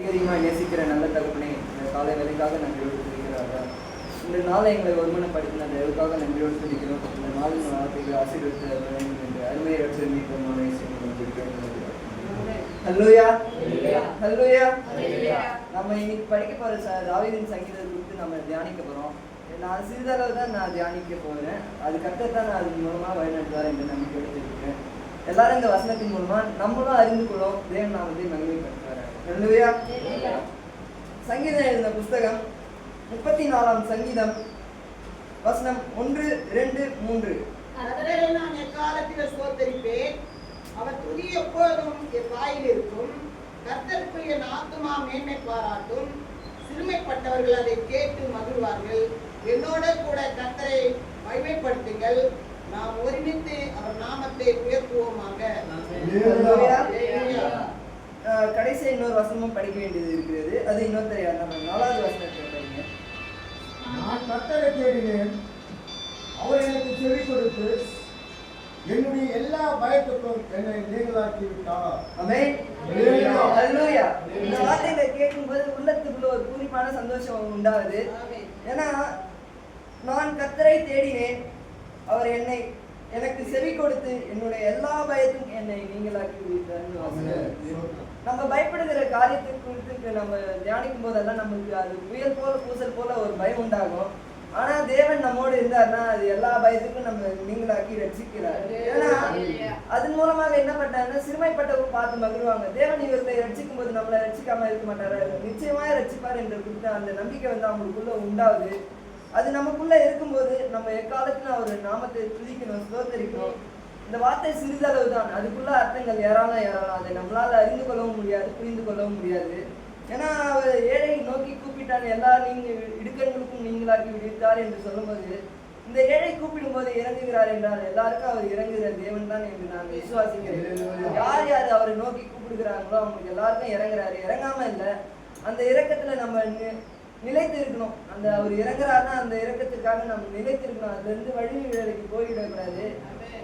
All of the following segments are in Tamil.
அதிகமாக நேசிக்கிற நல்ல தகப்பனே, இந்த காலை வேலைக்காக நன்றியோடு துதிக்கிறார்கள். இந்த நாளை எங்களை ஒருமனப்படுத்தின அந்த எதுக்காக நன்றியோடு துதிக்கிறோம். இந்த நாளின் வார்த்தைகளை ஆசீர்வதித்து வேண்டும் என்று அருமையை ரட்சகர் மீட்பர் ஹல்லேலூயா ஹல்லேலூயா. நம்ம இன்னைக்கு படிக்க போற தாவீதின் சங்கீதத்தை குறித்து நம்ம தியானிக்க போறோம். நான் சிறிதளவு தான் நான் தியானிக்க போகிறேன். அது கரெக்டாக நான் அது மூலமாக வழிநடத்துவார் என்று நம்பிக்கையோடு தெரிவிக்கிறேன். எல்லாரும் இந்த வசனத்தின் மூலமா நம்மளும் அறிந்து கொள்ளும் தேவன் நாமத்தை மகிமைப்படுத்துவார். ஹல்லேலூயா. சங்கீதம் எழுதின புஸ்தகம் 34ஆம் சங்கீதம் வசனம் 1, 2, 3. கர்த்தரை நான் எக்காலத்திலும் ஸ்தோத்தரிப்பேன், அவர் துதி எப்போதும் என் வாயில் இருக்கும். கர்த்தருக்குள் என் ஆத்துமா மேன்மை பாராட்டும், சிறுமைப்பட்டவர்கள் அதை கேட்டு மகிழ்வார்கள். என்னோட கூட கர்த்தரை மகிமைப்படுத்துங்கள், நாம் ஒருமித்து அவர் நாமத்தை உயர்த்துவோமாக. கடைசி இன்னொரு வசனமும் படிக்க வேண்டியது இருக்கிறது. அது இன்னொருத்தர் யார்? நம்ம 4வது வசனத்தை படிங்க. நான் கர்த்தரை தேடினேன், அவர் எனக்கு செவி கொடுத்து என்னுடைய எல்லா பயத்துக்கும் என்னை நீங்களாக்கி விட்டார். ஆமென். ஹல்லேலூயா. இந்த வார்த்தைகளை கேட்கும்போது உள்ளத்துக்குள்ள ஒரு பூரிப்பான சந்தோஷம் உண்டாகுது. ஏன்னா நான் கர்த்தரை தேடினேன், அவர் எனக்கு செவி கொடுத்து என்னுடைய எல்லா பயத்துக்கும் என்னை நீங்களாக்கி விட்டார். நம்ம பயப்படுகிற காரியத்தை குறித்து நம்ம தியானிக்கும் போதெல்லாம் நமக்கு அது புயல் போல பூசல் போல ஒரு பயம் உண்டாகும். ஆனா தேவன் நம்மோடு இருந்தாருன்னா அது எல்லா பயத்துக்கும் நம்ம நீங்களாக்கி ரட்சிக்கிறார். ஏன்னா அதன் மூலமாக என்ன பண்ணாருன்னா சிறுமைப்பட்டவங்க பார்த்து மகிழ்வாங்க. தேவன் இவர்களை ரட்சிக்கும் போது நம்மளை ரட்சிக்காம இருக்க மாட்டாரு, நிச்சயமாக ரட்சிப்பார் என்ற குறித்த அந்த நம்பிக்கை அவங்களுக்குள்ள உண்டாகுது. அது நமக்குள்ள இருக்கும்போது நம்ம எக்காலத்திலும் அவர் நாமத்தை துதிக்கணும், ஸ்தோத்தரிக்கணும். இந்த வார்த்தை சிறிதளவு தான், அதுக்குள்ள அர்த்தங்கள் ஏராளம். அதை நம்மளால அறிந்து கொள்ளவும் முடியாது, புரிந்து கொள்ளவும் முடியாது. ஏன்னா அவர் ஏழை நோக்கி கூப்பிட்டான், எல்லா இடுக்கண்களுக்கும் நீங்களாக்கி விடுத்தார் என்று சொல்லும்போது இந்த ஏழை கூப்பிடும் போது இறங்குகிறார் என்றால் எல்லாருக்கும் அவர் இறங்குகிற தேவன் தான் என்று நான் விசுவாசிக்கிறேன். யார் யார் அவரை நோக்கி கூப்பிடுகிறாங்களோ அவங்களுக்கு எல்லாருக்கும் இறங்குறாரு. இறங்காம இல்லை, அந்த இரக்கத்துல நம்ம நிலைத்து இருக்கணும். அந்த அவர் இறங்குறாருன்னா அந்த இரக்கத்திற்காக நம்ம நிலைத்து இருக்கணும். அதுல இருந்து வழி வேலைக்கு போயிடக்கூடாது.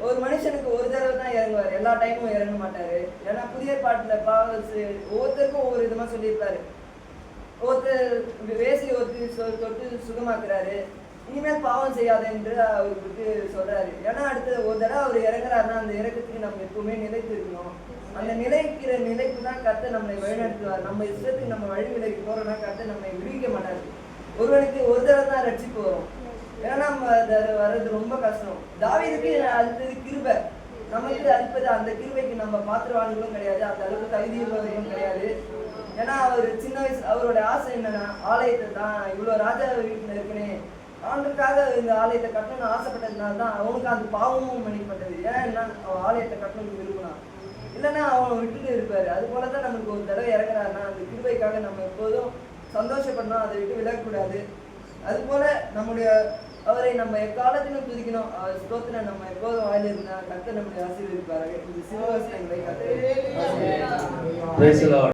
ஒரு மனுஷனுக்கு ஒரு தடவை தான் இறங்குவார், எல்லா டைமும் இறங்க மாட்டாரு. ஏன்னா புதிய பாட்டுல ஒவ்வொருத்தருக்கும் ஒவ்வொரு விதமா சொல்லியிருப்பாரு. ஒருத்தர் வேசி ஒருத்தர் தொட்டு சுகமாக்குறாரு, இனிமேல் பாவம் செய்யாத என்று அவருக்கு சொல்றாரு. ஏன்னா அடுத்து ஒரு தடவை அவர் இறங்குறாருன்னா அந்த இறக்கத்துக்கு நம்ம எப்பவுமே நிலைத்து இருக்கணும். அந்த நிலைக்கிற நிலைக்கு தான் கர்த்தர் நம்மளை வழிநடத்துவார். நம்ம இஷ்டத்துக்கு நம்ம வழி விலைக்கு போறோம்னா கர்த்தர் நம்மை விடுவிக்க மாட்டாரு. ஒருவனுக்கு ஒரு தடவை தான் ரட்சிப்பு வரும். ஏன்னா நம்ம வர்றது ரொம்ப கஷ்டம். தாவீதுக்கு அடுத்தது கிருபை, நமக்கு அடுத்தது அந்த கிருபைக்கு நம்ம பாத்திரவான்களும் கிடையாது, அந்த அளவுக்கு தகுதியுள்ளவர்களும் கிடையாது. ஏன்னா அவர் சின்ன வயசு அவரோட ஆசை என்னன்னா ஆலயத்தை தான், இவ்வளவு ராஜா வீட்டுல இருக்குனே அவனுக்காக இந்த ஆலயத்தை கட்டணும்னு ஆசைப்பட்டதுனால தான் அவனுக்கு அந்த பாவமும் மன்னிக்கப்பட்டது. ஏன்னா அவன் ஆலயத்தை கட்டணும்னு விரும்பினான், இல்லைன்னா அவன் விட்டுட்டு இருப்பாரு. அது போலதான் நமக்கு ஒரு தடவை இறங்குறாருன்னா அந்த கிருபைக்காக நம்ம எப்போதும் சந்தோஷப்படணும், அதை விட்டு விலகக்கூடாது. அது போல நம்முடைய அவரை நம்ம எக்காலத்திலும் துதிக்கணும். அவர் ஸ்தோத்திரம் நம்ம எப்போதும் வாயில இருந்தா கர்த்தர் நம்முடைய ஆசீர்வதிப்பார்கள். இந்த சிறுவாசனங்களை கர்த்தர்